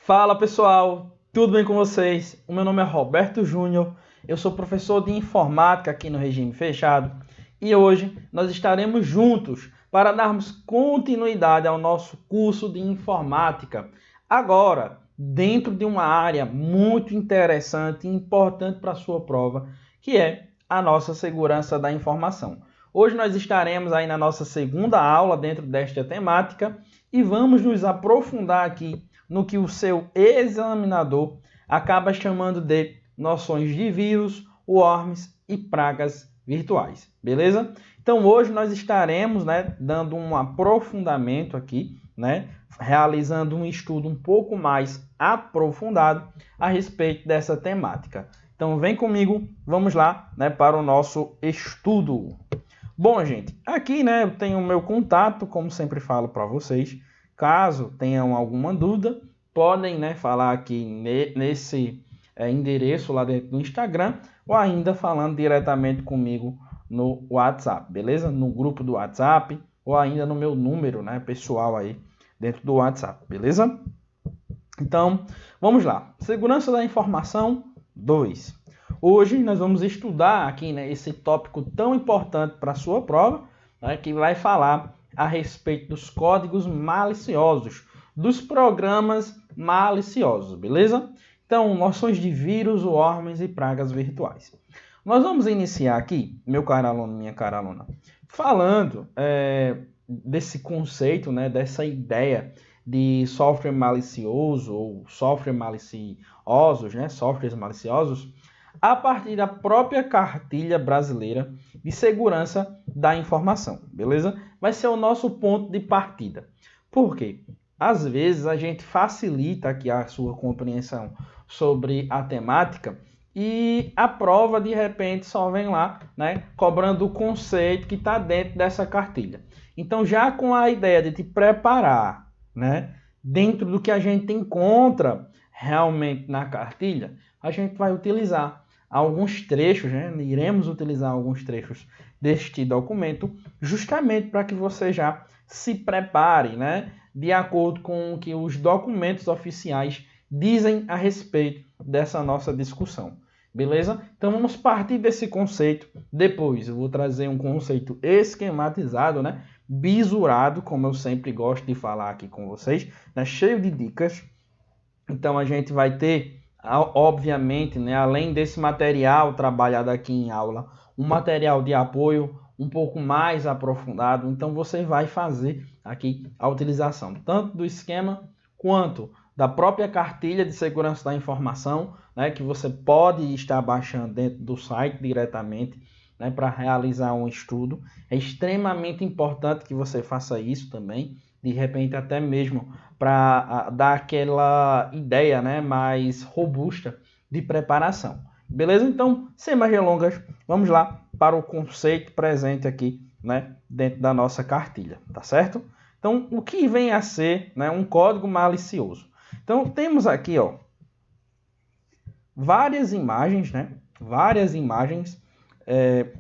Fala pessoal, tudo bem com vocês? O meu nome é Roberto Júnior, eu sou professor de informática aqui no Regime Fechado e hoje nós estaremos juntos para darmos continuidade ao nosso curso de informática. Agora, dentro de uma área muito interessante e importante para a sua prova, que é a nossa segurança da informação. Hoje nós estaremos aí na nossa segunda aula dentro desta temática e vamos nos aprofundar aqui no que o seu examinador acaba chamando de noções de vírus, worms e pragas virtuais, beleza? Então hoje nós estaremos, dando um aprofundamento aqui, realizando um estudo um pouco mais aprofundado a respeito dessa temática. Então vem comigo, vamos lá, para o nosso estudo. Bom, gente, aqui, eu tenho o meu contato, como sempre falo para vocês. Caso tenham alguma dúvida, podem, falar aqui nesse endereço lá dentro do Instagram ou ainda falando diretamente comigo no WhatsApp, beleza? No grupo do WhatsApp ou ainda no meu número, pessoal aí dentro do WhatsApp, beleza? Então, vamos lá. Segurança da informação 2. Hoje nós vamos estudar aqui esse tópico tão importante para a sua prova, que vai falar a respeito dos códigos maliciosos, dos programas maliciosos, beleza? Então, noções de vírus, worms e pragas virtuais. Nós vamos iniciar aqui, meu caro aluno, minha cara aluna, falando desse conceito, dessa ideia de software malicioso ou software maliciosos, softwares maliciosos, a partir da própria cartilha brasileira de segurança da informação, beleza? Vai ser o nosso ponto de partida. Por quê? Às vezes a gente facilita aqui a sua compreensão sobre a temática e a prova de repente só vem lá, cobrando o conceito que está dentro dessa cartilha. Então já com a ideia de te preparar, dentro do que a gente encontra realmente na cartilha, a gente vai utilizar alguns trechos, iremos utilizar alguns trechos deste documento, justamente para que você já se prepare, de acordo com o que os documentos oficiais dizem a respeito dessa nossa discussão. Beleza? Então vamos partir desse conceito. Depois eu vou trazer um conceito esquematizado, bisurado, como eu sempre gosto de falar aqui com vocês, cheio de dicas. Então a gente vai ter, obviamente, além desse material trabalhado aqui em aula, um material de apoio um pouco mais aprofundado. Então você vai fazer aqui a utilização tanto do esquema quanto da própria cartilha de segurança da informação, que você pode estar baixando dentro do site diretamente, para realizar um estudo. É extremamente importante que você faça isso também, de repente até mesmo para dar aquela ideia, mais robusta de preparação. Beleza? Então, sem mais delongas, vamos lá para o conceito presente aqui, dentro da nossa cartilha, tá certo? Então, o que vem a ser, um código malicioso? Então, temos aqui, várias imagens,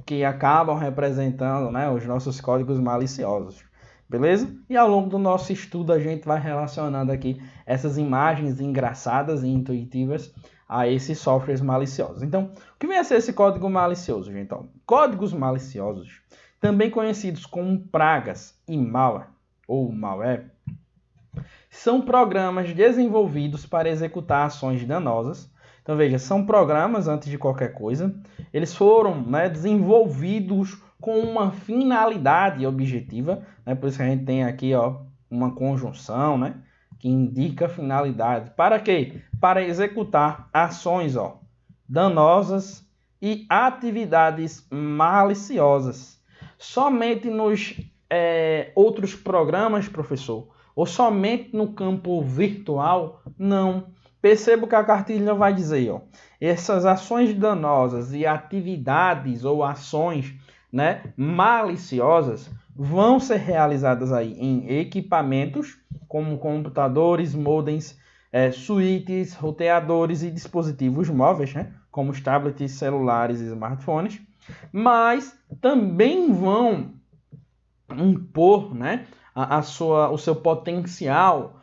que acabam representando, os nossos códigos maliciosos. Beleza? E ao longo do nosso estudo a gente vai relacionando aqui essas imagens engraçadas e intuitivas a esses softwares maliciosos. Então, o que vem a ser esse código malicioso, gente? Então, códigos maliciosos, também conhecidos como pragas e malware, ou malware, são programas desenvolvidos para executar ações danosas. Então, veja, são programas, antes de qualquer coisa, eles foram desenvolvidos com uma finalidade objetiva, por isso que a gente tem aqui uma conjunção, que indica finalidade. Para quê? Para executar ações danosas e atividades maliciosas. Somente nos outros programas, professor, ou somente no campo virtual? Não. Perceba que a cartilha vai dizer, essas ações danosas e atividades ou ações maliciosas vão ser realizadas aí em equipamentos como computadores, modems, switches, roteadores e dispositivos móveis, como os tablets, celulares e smartphones, mas também vão impor o seu potencial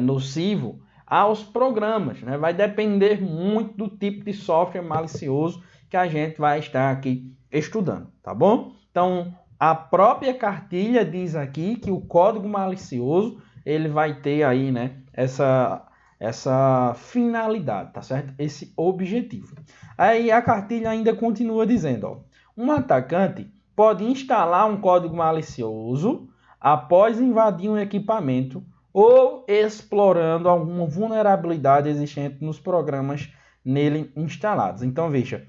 nocivo aos programas, né? Vai depender muito do tipo de software malicioso que a gente vai estar aqui estudando, tá bom? Então, a própria cartilha diz aqui que o código malicioso, ele vai ter aí, né, essa finalidade, tá certo? Esse objetivo. Aí a cartilha ainda continua dizendo, ó, um atacante pode instalar um código malicioso após invadir um equipamento ou explorando alguma vulnerabilidade existente nos programas nele instalados. Então, veja,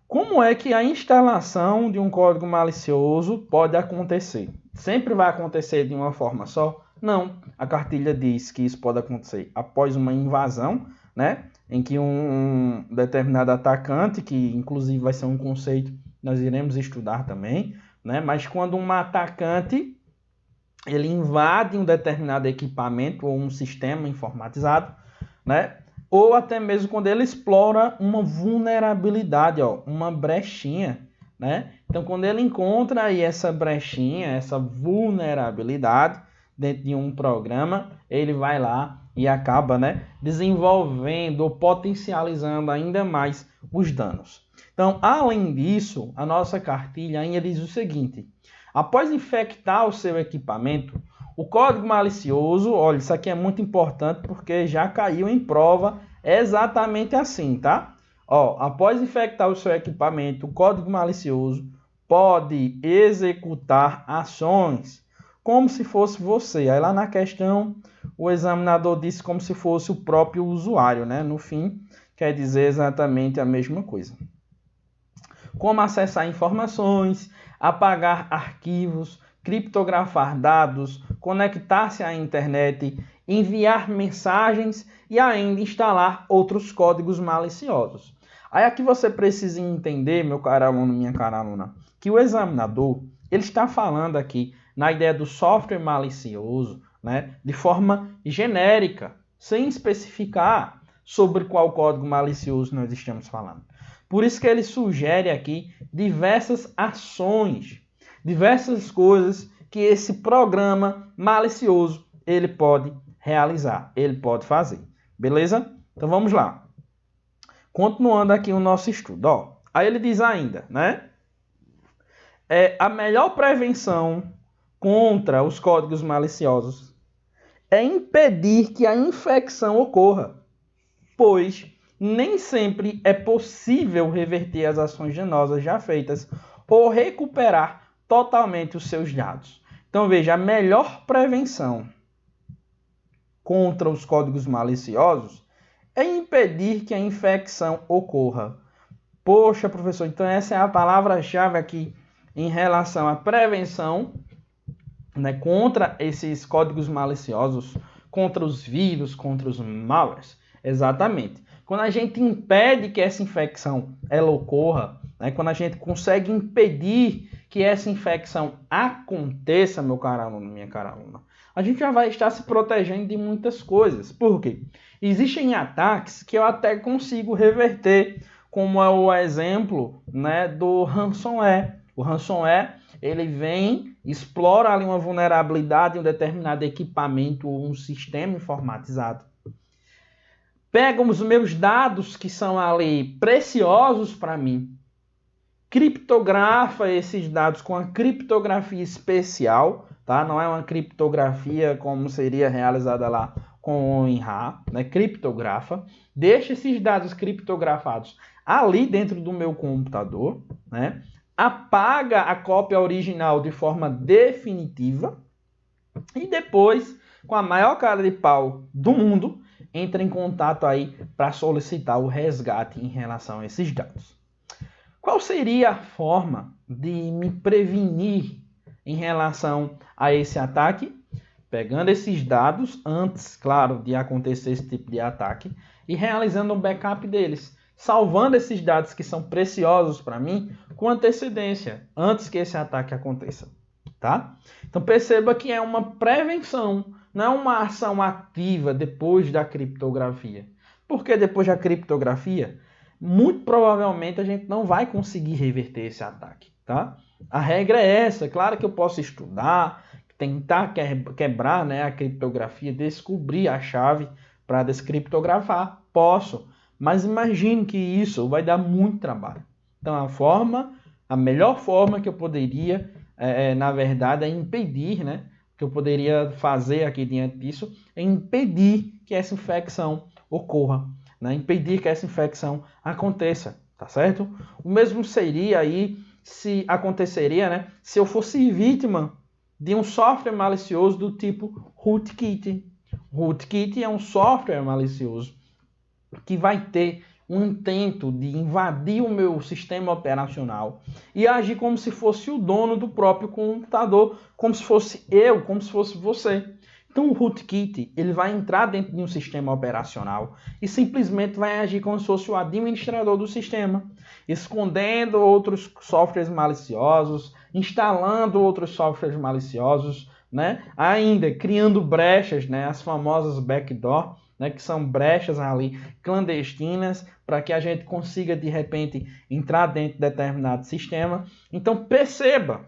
como é que a instalação de um código malicioso pode acontecer? Sempre vai acontecer de uma forma só? Não. A cartilha diz que isso pode acontecer após uma invasão, né? Em que um determinado atacante, que inclusive vai ser um conceito que nós iremos estudar também, né? Mas quando um atacante ele invade um determinado equipamento ou um sistema informatizado, né? Ou até mesmo quando ele explora uma vulnerabilidade, ó, uma brechinha, né? Então, quando ele encontra aí essa brechinha, essa vulnerabilidade dentro de um programa, ele vai lá e acaba, né, desenvolvendo ou potencializando ainda mais os danos. Então, além disso, a nossa cartilha ainda diz o seguinte: após infectar o seu equipamento, o código malicioso, olha, isso aqui é muito importante porque já caiu em prova exatamente assim, tá? Ó, após infectar o seu equipamento, o código malicioso pode executar ações como se fosse você. Aí lá na questão, o examinador disse como se fosse o próprio usuário, né? No fim, quer dizer exatamente a mesma coisa. Como acessar informações, apagar arquivos, criptografar dados, conectar-se à internet, enviar mensagens e ainda instalar outros códigos maliciosos. Aí aqui você precisa entender, meu caro aluno, minha cara aluna, que o examinador, ele está falando aqui na ideia do software malicioso, né, de forma genérica, sem especificar sobre qual código malicioso nós estamos falando. Por isso que ele sugere aqui diversas ações, diversas coisas que esse programa malicioso ele pode realizar, ele pode fazer. Beleza? Então vamos lá. Continuando aqui o nosso estudo. Ó, aí ele diz ainda, né? A melhor prevenção contra os códigos maliciosos é impedir que a infecção ocorra, pois nem sempre é possível reverter as ações danosas já feitas ou recuperar totalmente os seus dados. Então veja, a melhor prevenção contra os códigos maliciosos é impedir que a infecção ocorra. Poxa, professor, então essa é a palavra-chave aqui em relação à prevenção, né, contra esses códigos maliciosos, contra os vírus, contra os malwares. Exatamente. Quando a gente impede que essa infecção ela ocorra, né, quando a gente consegue impedir que essa infecção aconteça, meu caro aluno, minha cara aluna, a gente já vai estar se protegendo de muitas coisas. Por quê? Existem ataques que eu até consigo reverter, como é o exemplo, né, do ransomware. O ransomware, ele vem, explora ali uma vulnerabilidade em um determinado equipamento ou um sistema informatizado. Pega os meus dados que são ali preciosos para mim, criptografa esses dados com a criptografia especial, tá? Não é uma criptografia como seria realizada lá com o INRA, né? Criptografa, deixa esses dados criptografados ali dentro do meu computador, né? Apaga a cópia original de forma definitiva e depois, com a maior cara de pau do mundo, entra em contato aí para solicitar o resgate em relação a esses dados. Qual seria a forma de me prevenir em relação a esse ataque? Pegando esses dados antes, claro, de acontecer esse tipo de ataque e realizando um backup deles, salvando esses dados que são preciosos para mim com antecedência, antes que esse ataque aconteça, tá? Então perceba que é uma prevenção, não é uma ação ativa depois da criptografia. Por que depois da criptografia? Muito provavelmente a gente não vai conseguir reverter esse ataque, tá? A regra é essa. Claro que eu posso estudar, tentar quebrar, né, a criptografia, descobrir a chave, para descriptografar? Posso, mas imagine que isso vai dar muito trabalho. Então a melhor forma que eu poderia, na verdade, é impedir, né? Que eu poderia fazer aqui diante disso é impedir que essa infecção ocorra, né? Impedir que essa infecção aconteça, tá certo? O mesmo seria aí se aconteceria, né? Se eu fosse vítima de um software malicioso do tipo rootkit. Rootkit é um software malicioso que vai ter um intento de invadir o meu sistema operacional e agir como se fosse o dono do próprio computador, como se fosse eu, como se fosse você. Então o rootkit ele vai entrar dentro de um sistema operacional e simplesmente vai agir como se fosse o administrador do sistema, escondendo outros softwares maliciosos, instalando outros softwares maliciosos, né? Ainda criando brechas, né? As famosas backdoor, né, que são brechas ali clandestinas para que a gente consiga de repente entrar dentro de determinado sistema. Então perceba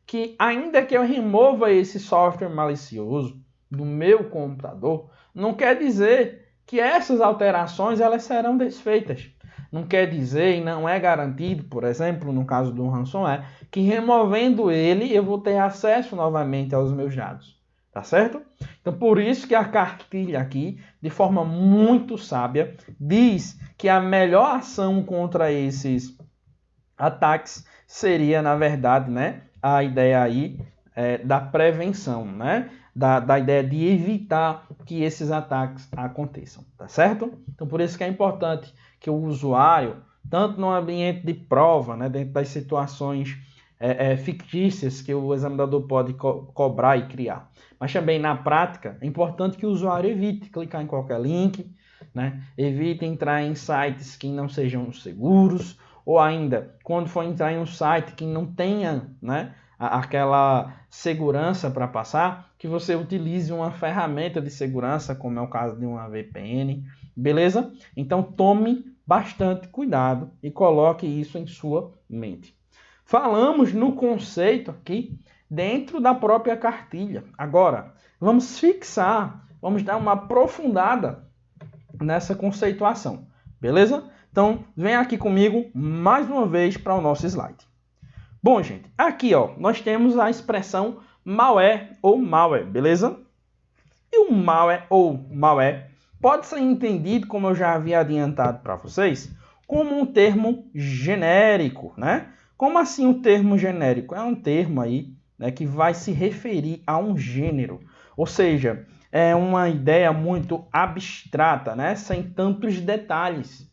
que ainda que eu remova esse software malicioso do meu computador, não quer dizer que essas alterações elas serão desfeitas. Não quer dizer e não é garantido, por exemplo, no caso do ransomware, que removendo ele eu vou ter acesso novamente aos meus dados. Tá certo? Então, por isso que a cartilha aqui, de forma muito sábia, diz que a melhor ação contra esses ataques seria, na verdade, né, a ideia aí da prevenção, né? Da ideia de evitar que esses ataques aconteçam, tá certo? Então, por isso que é importante que o usuário, tanto no ambiente de prova, né, dentro das situações fictícias que o examinador pode cobrar e criar, mas também na prática, é importante que o usuário evite clicar em qualquer link, né? Evite entrar em sites que não sejam seguros, ou ainda, quando for entrar em um site que não tenha, né, aquela segurança para passar, que você utilize uma ferramenta de segurança, como é o caso de uma VPN, beleza? Então tome bastante cuidado e coloque isso em sua mente. Falamos no conceito aqui dentro da própria cartilha. Agora, vamos fixar, vamos dar uma aprofundada nessa conceituação, beleza? Então, vem aqui comigo mais uma vez para o nosso slide. Bom, gente, aqui ó, nós temos a expressão malware ou malware, beleza? E o malware ou malware pode ser entendido, como eu já havia adiantado para vocês, como um termo genérico, né? Como assim um termo genérico? É um termo aí, né, que vai se referir a um gênero, ou seja, é uma ideia muito abstrata, né? Sem tantos detalhes,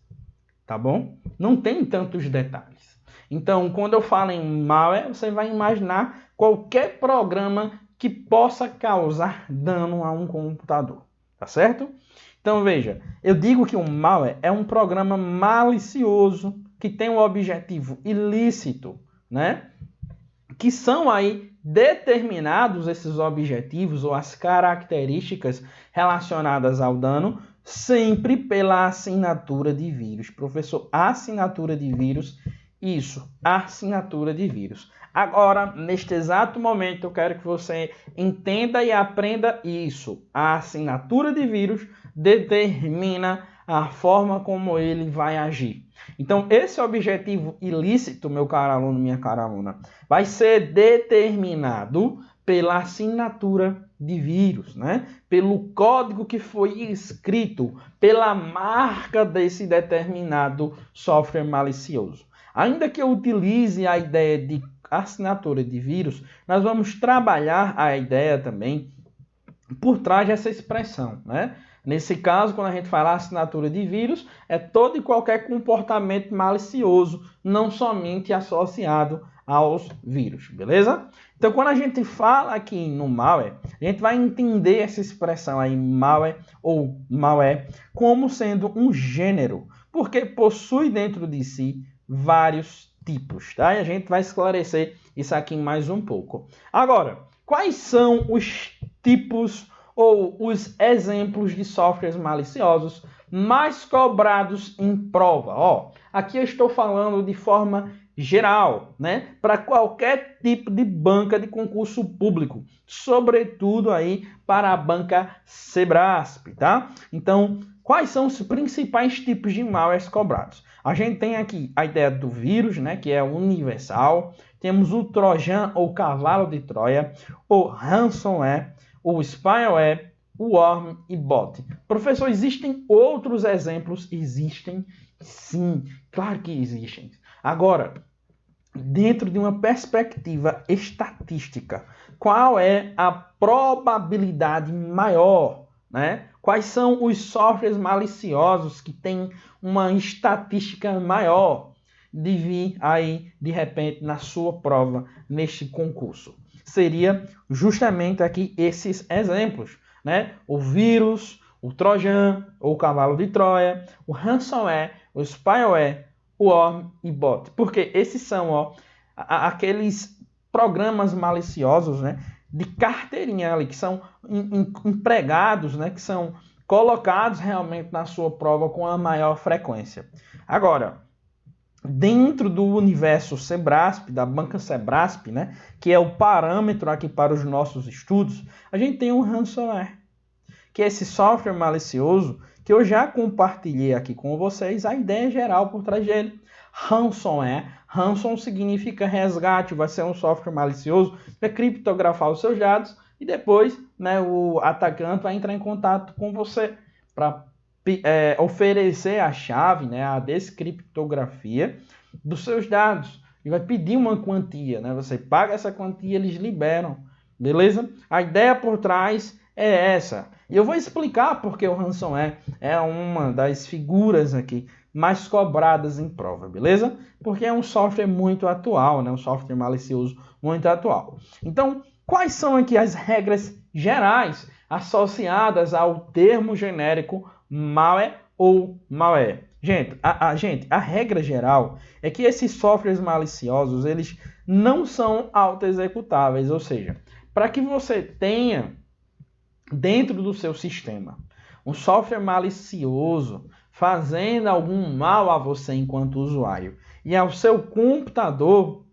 tá bom? Não tem tantos detalhes. Então, quando eu falo em malware, você vai imaginar qualquer programa que possa causar dano a um computador, tá certo? Então, veja, eu digo que o malware é um programa malicioso que tem um objetivo ilícito, né? Que são aí determinados esses objetivos ou as características relacionadas ao dano sempre pela assinatura de vírus. Professor, assinatura de vírus, isso, assinatura de vírus. Agora, neste exato momento, eu quero que você entenda e aprenda isso. A assinatura de vírus determina a forma como ele vai agir. Então, esse objetivo ilícito, meu caro aluno, minha cara aluna, vai ser determinado pela assinatura de vírus, né? Pelo código que foi escrito, pela marca desse determinado software malicioso. Ainda que eu utilize a ideia de assinatura de vírus, nós vamos trabalhar a ideia também por trás dessa expressão, né? Nesse caso, quando a gente fala assinatura de vírus, é todo e qualquer comportamento malicioso, não somente associado aos vírus, beleza? Então, quando a gente fala aqui no malware, a gente vai entender essa expressão aí, malware ou malware, como sendo um gênero, porque possui dentro de si vários tipos, tá? E a gente vai esclarecer isso aqui mais um pouco. Agora, quais são os tipos ou os exemplos de softwares maliciosos mais cobrados em prova? Ó, aqui eu estou falando de forma geral, né? Para qualquer tipo de banca de concurso público, sobretudo aí para a banca Sebrasp, tá? Então, quais são os principais tipos de malwares cobrados? A gente tem aqui a ideia do vírus, né, que é universal. Temos o Trojan ou cavalo de Troia, o ransomware, o spyware, o worm e bot. Professor, existem outros exemplos? Existem, sim, claro que existem. Agora, dentro de uma perspectiva estatística, qual é a probabilidade maior, né? Quais são os softwares maliciosos que têm uma estatística maior de vir aí, de repente, na sua prova, neste concurso? Seria justamente aqui esses exemplos, né? O vírus, o Trojan, ou o cavalo de Troia, o ransomware, o spyware, o worm e bot. Porque esses são aqueles programas maliciosos, né, de carteirinha ali, que são empregados, né, que são colocados realmente na sua prova com a maior frequência. Agora, dentro do universo Sebrasp, da banca Sebrasp, né, que é o parâmetro aqui para os nossos estudos, a gente tem um ransomware, que é esse software malicioso que eu já compartilhei aqui com vocês a ideia geral por trás dele. Ransomware. Ransom significa resgate, vai ser um software malicioso, vai criptografar os seus dados e depois, né, o atacante vai entrar em contato com você para oferecer a chave, né, a descriptografia dos seus dados e vai pedir uma quantia, né? Você paga essa quantia, eles liberam, beleza? A ideia por trás é essa. E eu vou explicar porque o ransomware é uma das figuras aqui mais cobradas em prova, beleza? Porque é um software muito atual, né? Um software malicioso muito atual. Então, quais são aqui as regras gerais associadas ao termo genérico malware ou malware? Gente, a regra geral é que esses softwares maliciosos, eles não são auto-executáveis, ou seja, para que você tenha dentro do seu sistema um software malicioso fazendo algum mal a você enquanto usuário e ao seu computador,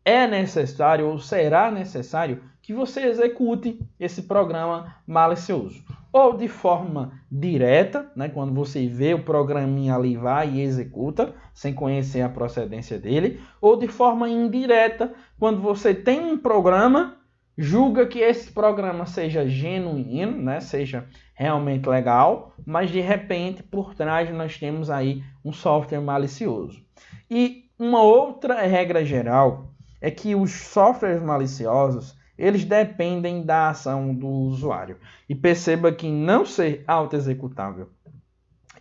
é necessário ou será necessário que você execute esse programa malicioso. Ou de forma direta, né, quando você vê o programinha ali, vai e executa, sem conhecer a procedência dele. Ou de forma indireta, quando você tem um programa, julga que esse programa seja genuíno, né, seja realmente legal, mas de repente por trás nós temos aí um software malicioso. E uma outra regra geral é que os softwares maliciosos, eles dependem da ação do usuário. E perceba que não ser auto-executável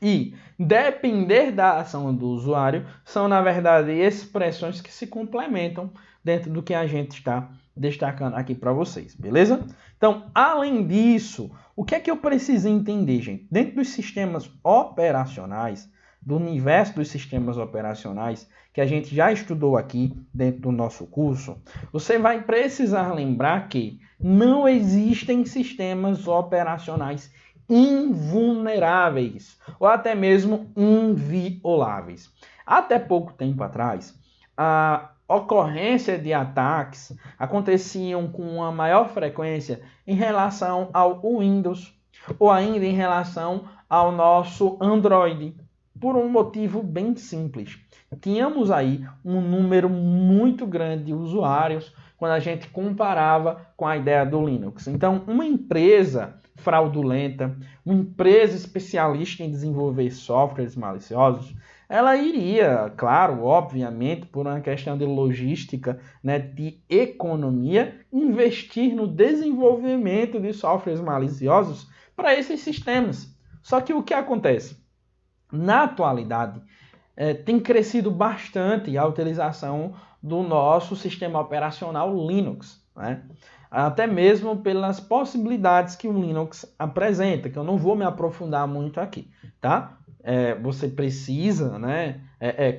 e depender da ação do usuário são, na verdade, expressões que se complementam dentro do que a gente está destacando aqui para vocês, beleza? Então, além disso, o que é que eu preciso entender, gente? Dentro dos sistemas operacionais, do universo dos sistemas operacionais, que a gente já estudou aqui dentro do nosso curso, você vai precisar lembrar que não existem sistemas operacionais invulneráveis ou até mesmo invioláveis. Até pouco tempo atrás, a ocorrência de ataques aconteciam com uma maior frequência em relação ao Windows ou ainda em relação ao nosso Android, por um motivo bem simples. Tínhamos aí um número muito grande de usuários quando a gente comparava com a ideia do Linux. Então, uma empresa fraudulenta, uma empresa especialista em desenvolver softwares maliciosos, ela iria, claro, obviamente, por uma questão de logística, né, de economia, investir no desenvolvimento de softwares maliciosos para esses sistemas. Só que o que acontece? Na atualidade, tem crescido bastante a utilização do nosso sistema operacional Linux, né? Até mesmo pelas possibilidades que o Linux apresenta, que eu não vou me aprofundar muito aqui, tá? Você precisa, né,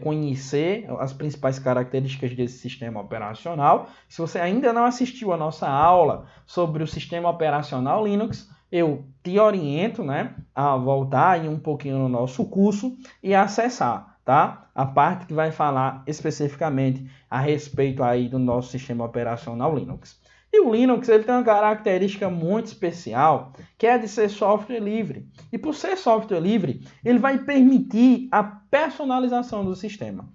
conhecer as principais características desse sistema operacional. Se você ainda não assistiu a nossa aula sobre o sistema operacional Linux, eu te oriento, né, a voltar aí um pouquinho no nosso curso e acessar, tá? A parte que vai falar especificamente a respeito aí do nosso sistema operacional Linux. E o Linux ele tem uma característica muito especial, que é de ser software livre. E por ser software livre, ele vai permitir a personalização do sistema.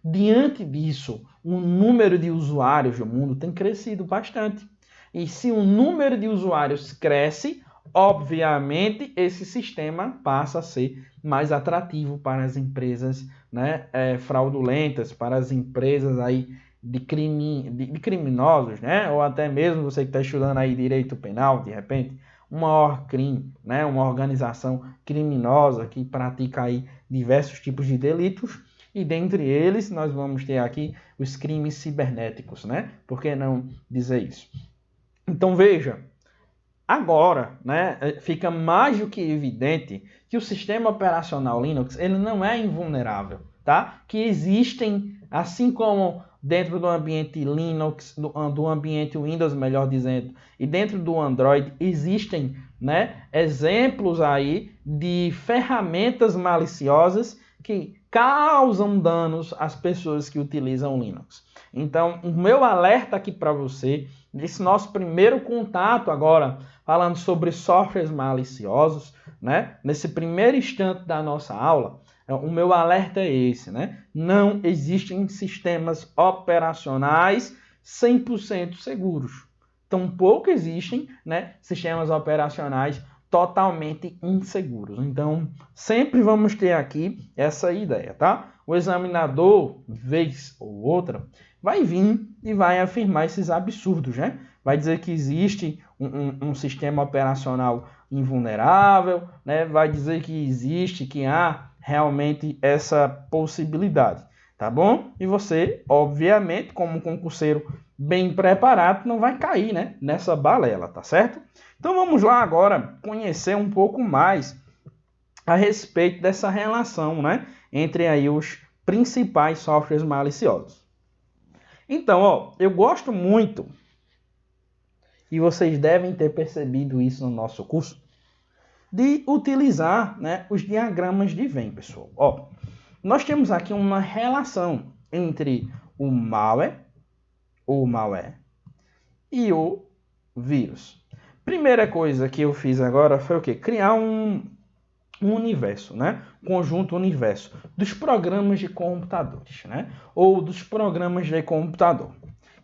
Diante disso, o número de usuários do mundo tem crescido bastante. E se o número de usuários cresce, obviamente esse sistema passa a ser mais atrativo para as empresas, né, fraudulentas, para as empresas aí de criminosos, né? Ou até mesmo você que está estudando aí direito penal, de repente, uma ORCRIM, né? Uma organização criminosa que pratica aí diversos tipos de delitos, e dentre eles nós vamos ter aqui os crimes cibernéticos, né? Por que não dizer isso? Então veja, agora, né, fica mais do que evidente que o sistema operacional Linux ele não é invulnerável, tá? Que existem, assim como dentro do ambiente Linux, do ambiente Windows, melhor dizendo, e dentro do Android, existem, né, exemplos aí de ferramentas maliciosas que causam danos às pessoas que utilizam Linux. Então, o meu alerta aqui para você, nesse nosso primeiro contato agora, falando sobre softwares maliciosos, né? Nesse primeiro instante da nossa aula, o meu alerta é esse, né? Não existem sistemas operacionais 100% seguros. Tampouco existem, né, sistemas operacionais totalmente inseguros. Então, sempre vamos ter aqui essa ideia, tá? O examinador, vez ou outra, vai vir e vai afirmar esses absurdos, né? Vai dizer que existe um sistema operacional invulnerável, né? Vai dizer que existe, que há realmente essa possibilidade, tá bom? E você, obviamente, como concurseiro bem preparado, não vai cair, né, nessa balela, tá certo? Então vamos lá agora conhecer um pouco mais a respeito dessa relação, né, entre aí os principais softwares maliciosos. Então, ó, eu gosto muito, e vocês devem ter percebido isso no nosso curso, de utilizar, né, os diagramas de Venn, pessoal. Ó, nós temos aqui uma relação entre o malware e o vírus. Primeira coisa que eu fiz agora foi o quê? Criar um universo, né? Conjunto universo dos programas de computadores, né? Ou dos programas de computador.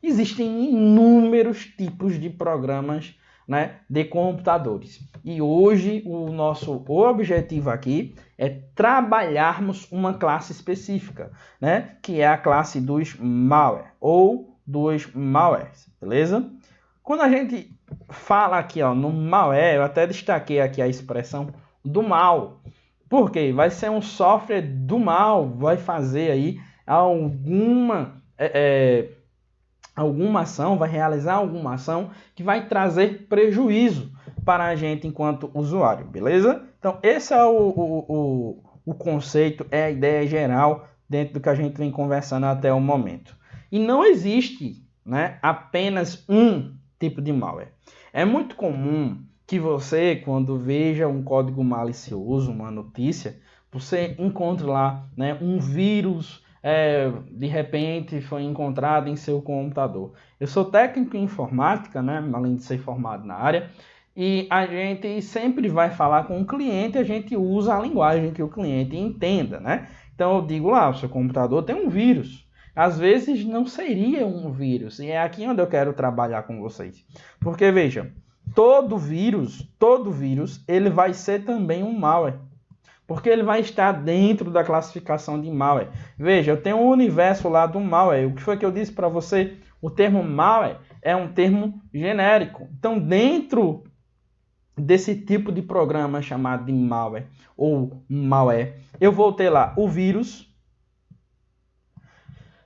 Existem inúmeros tipos de programas, né, de computadores. E hoje o nosso objetivo aqui é trabalharmos uma classe específica, né, que é a classe dos malware ou dos malwares, beleza? Quando a gente fala aqui, ó, no malware, eu até destaquei aqui a expressão do mal. Por quê? Vai ser um software do mal, vai fazer aí alguma ação, vai realizar alguma ação que vai trazer prejuízo para a gente enquanto usuário, beleza? Então, esse é o conceito, é a ideia geral dentro do que a gente vem conversando até o momento. E não existe, né, apenas um tipo de malware. É muito comum que você, quando veja um código malicioso, uma notícia, você encontre lá, né, um vírus de repente foi encontrado em seu computador. Eu sou técnico em informática, né, além de ser formado na área, e a gente sempre vai falar com o cliente, a gente usa a linguagem que o cliente entenda, né? Então eu digo lá, o seu computador tem um vírus. Às vezes não seria um vírus, e é aqui onde eu quero trabalhar com vocês. Porque veja, todo vírus, ele vai ser também um malware. Porque ele vai estar dentro da classificação de malware. Veja, eu tenho um universo lá do malware. O que foi que eu disse para você? O termo malware é um termo genérico. Então, dentro desse tipo de programa chamado de malware ou malware, eu vou ter lá o vírus,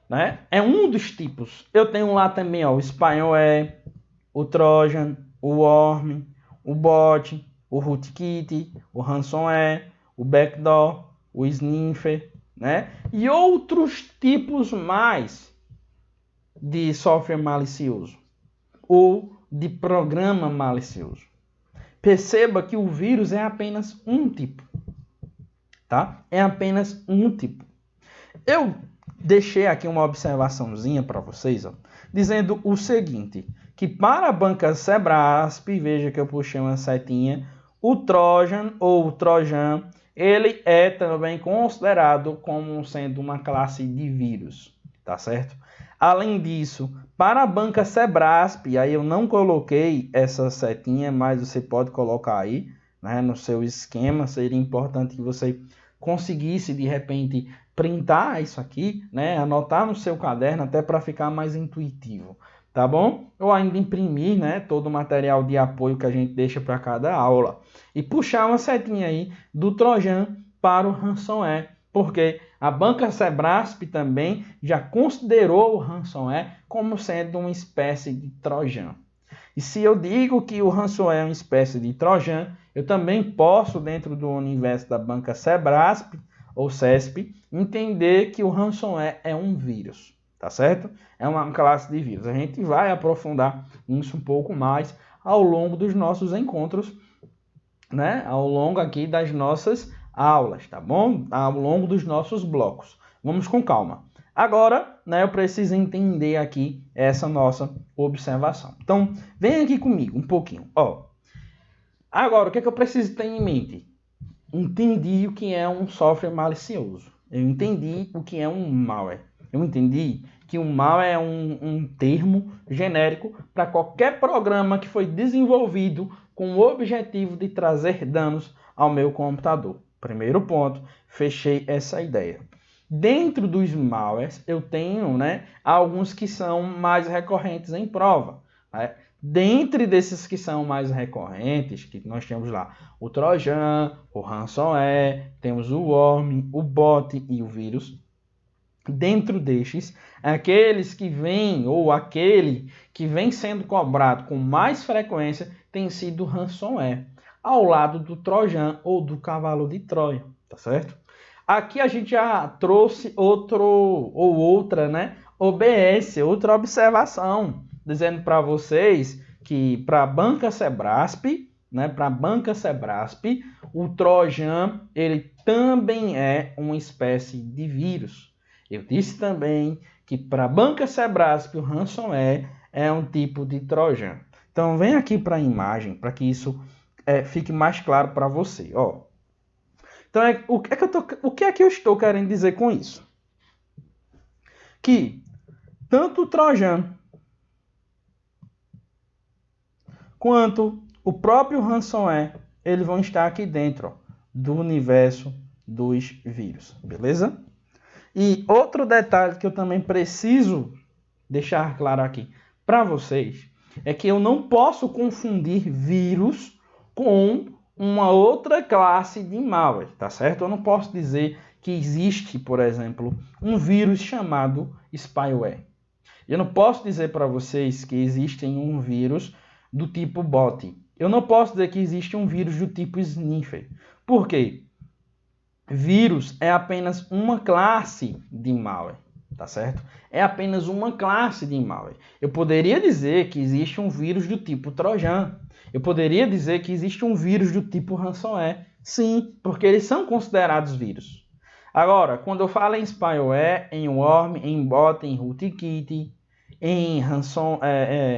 né? É um dos tipos. Eu tenho lá também, ó, o spyware, o trojan, o worm, o bot, o rootkit, o ransomware, o backdoor, o sniffer, né? E outros tipos mais de software malicioso ou de programa malicioso. Perceba que o vírus é apenas um tipo, tá? É apenas um tipo. Eu deixei aqui uma observaçãozinha para vocês, ó, dizendo o seguinte, que para a banca Sebrasp, veja que eu puxei uma setinha, o Trojan ou o Trojan, ele é também considerado como sendo uma classe de vírus, tá certo? Além disso, para a banca Sebrasp, aí eu não coloquei essa setinha, mas você pode colocar aí, né, no seu esquema. Seria importante que você conseguisse, de repente, printar isso aqui, né, anotar no seu caderno, até para ficar mais intuitivo, tá bom? Ou ainda imprimir, né, todo o material de apoio que a gente deixa para cada aula. E puxar uma setinha aí do Trojan para o ransomware, porque a banca Sebrasp também já considerou o ransomware como sendo uma espécie de Trojan. E se eu digo que o ransomware é uma espécie de Trojan, eu também posso, dentro do universo da banca Sebrasp ou CESP, entender que o ransomware é um vírus, tá certo? É uma classe de vírus. A gente vai aprofundar isso um pouco mais ao longo dos nossos encontros, né? Ao longo aqui das nossas aulas, tá bom? Ao longo dos nossos blocos. Vamos com calma. Agora, né, eu preciso entender aqui essa nossa observação. Então, vem aqui comigo um pouquinho. Ó, agora, o que é que eu preciso ter em mente? Entendi o que é um software malicioso. Eu entendi o que é um malware. Eu entendi que um malware é um termo genérico para qualquer programa que foi desenvolvido com o objetivo de trazer danos ao meu computador. Primeiro ponto, fechei essa ideia. Dentro dos malwares, eu tenho, né, alguns que são mais recorrentes em prova, né? Dentre desses que são mais recorrentes, que nós temos lá o Trojan, o ransomware, temos o worm, o bot e o vírus. Dentro destes, aqueles que vêm, ou aquele que vem sendo cobrado com mais frequência, tem sido o ransomware, ao lado do Trojan ou do cavalo de Troia, tá certo? Aqui a gente já trouxe outra, né? OBS, outra observação, dizendo para vocês que para a banca Sebrasp, né? Para a banca Sebrasp, o Trojan ele também é uma espécie de vírus. Eu disse também que para a banca Sebrasp o ransomware é um tipo de Trojan. Então vem aqui para a imagem para que isso fique mais claro para você, ó. Então, o que é que eu estou querendo dizer com isso? Que tanto o Trojan quanto o próprio ransomware, eles vão estar aqui dentro, ó, do universo dos vírus, beleza? E outro detalhe que eu também preciso deixar claro aqui para vocês é que eu não posso confundir vírus com uma outra classe de malware, tá certo? Eu não posso dizer que existe, por exemplo, um vírus chamado spyware. Eu não posso dizer para vocês que existe um vírus do tipo bot. Eu não posso dizer que existe um vírus do tipo sniffer. Por quê? Vírus é apenas uma classe de malware, tá certo? É apenas uma classe de malware. Eu poderia dizer que existe um vírus do tipo Trojan. Eu poderia dizer que existe um vírus do tipo ransomware. Sim, porque eles são considerados vírus. Agora, quando eu falo em spyware, em worm, em bot, em rootkit, em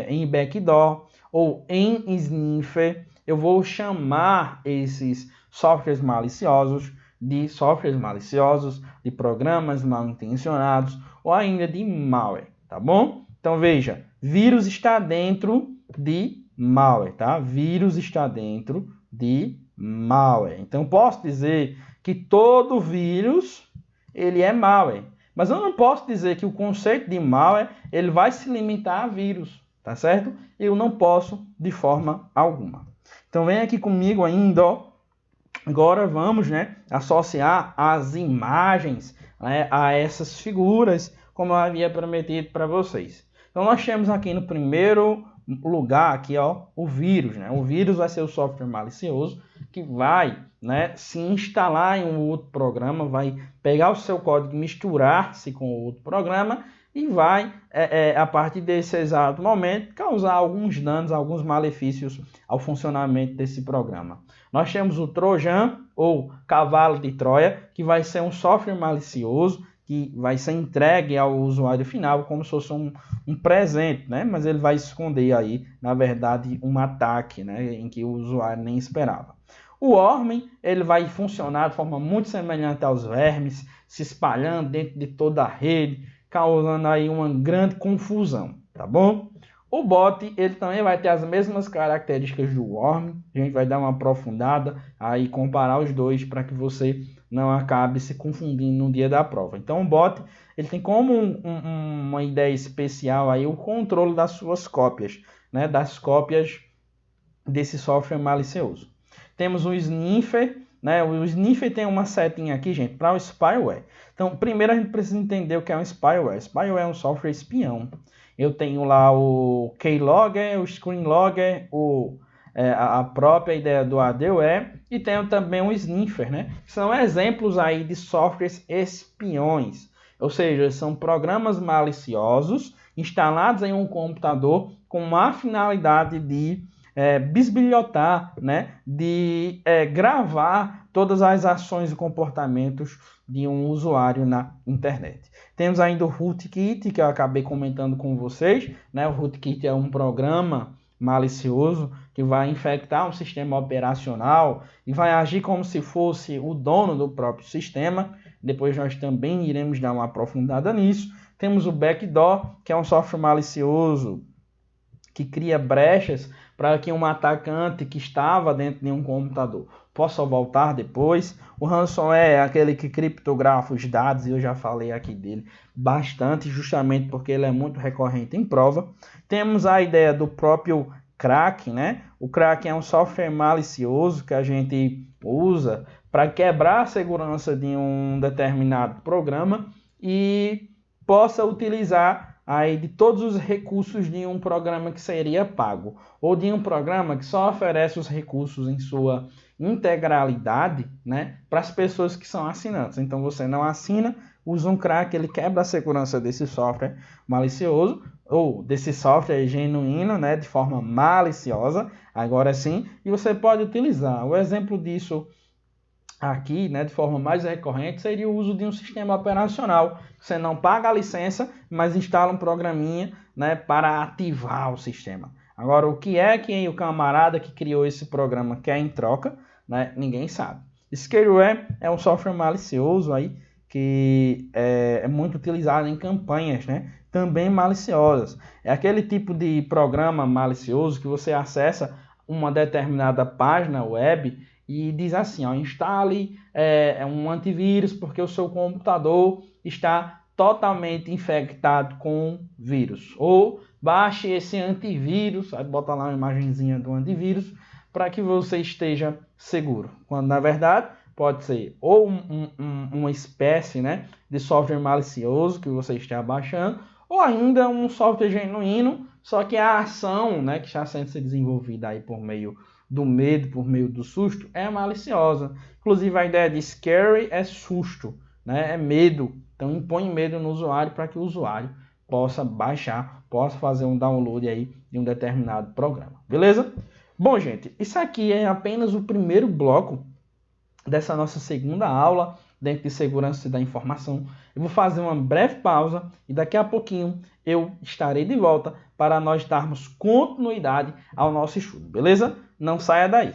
em backdoor ou em sniffer, eu vou chamar esses softwares maliciosos de softwares maliciosos, de programas mal intencionados ou ainda de malware, tá bom? Então veja, vírus está dentro de malware, tá? Vírus está dentro de malware. Então posso dizer que todo vírus ele é malware, mas eu não posso dizer que o conceito de malware ele vai se limitar a vírus, tá certo? Eu não posso de forma alguma. Então vem aqui comigo ainda, ó. Agora vamos, né, associar as imagens, né, a essas figuras, como eu havia prometido para vocês. Então nós temos aqui no primeiro lugar aqui, ó, o vírus, né? O vírus vai ser o software malicioso que vai, né, se instalar em um outro programa, vai pegar o seu código e misturar-se com o outro programa e vai, a partir desse exato momento, causar alguns danos, alguns malefícios ao funcionamento desse programa. Nós temos o Trojan, ou cavalo de Troia, que vai ser um software malicioso que vai ser entregue ao usuário final como se fosse um presente, né? Mas ele vai esconder aí, na verdade, um ataque, né? Em que o usuário nem esperava. O worm, ele vai funcionar de forma muito semelhante aos vermes, se espalhando dentro de toda a rede, causando aí uma grande confusão, tá bom? O bot, ele também vai ter as mesmas características do worm. A gente vai dar uma aprofundada aí, comparar os dois para que você não acabe se confundindo no dia da prova. Então, o bot, ele tem como uma ideia especial aí o controle das suas cópias, né? Das cópias desse software malicioso. Temos o sniffer, né? O sniffer tem uma setinha aqui, gente, para o spyware. Então, primeiro a gente precisa entender o que é um spyware. Spyware é um software espião. Eu tenho lá o Keylogger, o Screenlogger, a própria ideia do ADOE e tenho também o sniffer, né? São exemplos aí de softwares espiões. Ou seja, são programas maliciosos instalados em um computador com a finalidade de bisbilhotar, né, de gravar todas as ações e comportamentos de um usuário na internet. Temos ainda o rootkit, que eu acabei comentando com vocês, né? O rootkit é um programa malicioso que vai infectar um sistema operacional e vai agir como se fosse o dono do próprio sistema. Depois nós também iremos dar uma aprofundada nisso. Temos o backdoor, que é um software malicioso que cria brechas para que um atacante que estava dentro de um computador possa voltar depois. O ransomware é aquele que criptografa os dados, e eu já falei aqui dele bastante, justamente porque ele é muito recorrente em prova. Temos a ideia do próprio crack, né? O crack é um software malicioso que a gente usa para quebrar a segurança de um determinado programa e possa utilizar aí de todos os recursos de um programa que seria pago, ou de um programa que só oferece os recursos em sua integralidade, né, para as pessoas que são assinantes. Então você não assina, usa um crack, ele quebra a segurança desse software malicioso, ou desse software genuíno, né, de forma maliciosa, agora sim, e você pode utilizar. O exemplo disso aqui, né, de forma mais recorrente, seria o uso de um sistema operacional. Você não paga a licença, mas instala um programinha, né, para ativar o sistema. Agora, o que é que o camarada que criou esse programa quer em troca, né, ninguém sabe. Scareware é um software malicioso aí, que é muito utilizado em campanhas, né, também maliciosas. É aquele tipo de programa malicioso que você acessa uma determinada página web e diz assim, ó, instale um antivírus porque o seu computador está totalmente infectado com vírus. Ou baixe esse antivírus, aí bota lá uma imagenzinha do antivírus para que você esteja seguro. Quando na verdade pode ser ou uma espécie, né, de software malicioso que você está baixando, ou ainda um software genuíno, só que a ação, né, que está sendo desenvolvida aí por meio do medo, por meio do susto, é maliciosa. Inclusive a ideia de scary é susto, né? É medo. Então impõe medo no usuário para que o usuário possa baixar, possa fazer um download aí de um determinado programa. Beleza? Bom, gente, isso aqui é apenas o primeiro bloco dessa nossa segunda aula dentro de segurança da informação. Eu vou fazer uma breve pausa e daqui a pouquinho eu estarei de volta para nós darmos continuidade ao nosso estudo, beleza? Não saia daí.